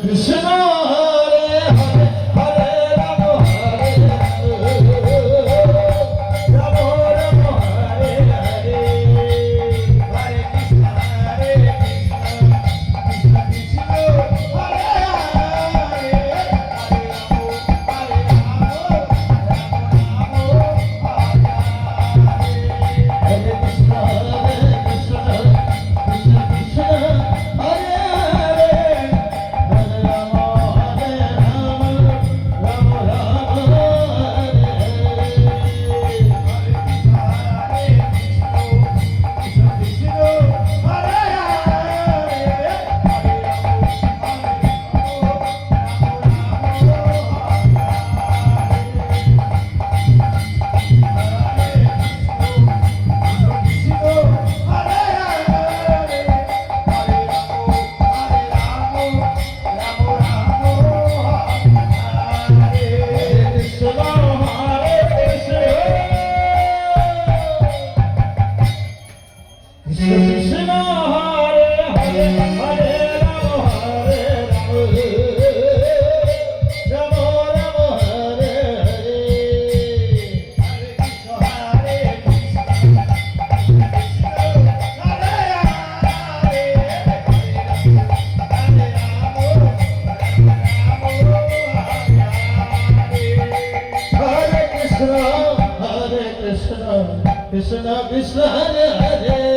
Krishna Hare Hare Hare Ram Hare Ram Ram Hare Hare Hare Krishna Hare Krishna Krishna Krishna Hare Hare Hare Ram Hare Krishna Krishna Krishna Krishna Hare Krishna Hare Hare Hare Rama Hare Rama Rama Hare Hare Hare Krishna Hare Krishna Krishna Hare Hare Hare Krishna Hare Krishna Krishna Krishna Hare Hare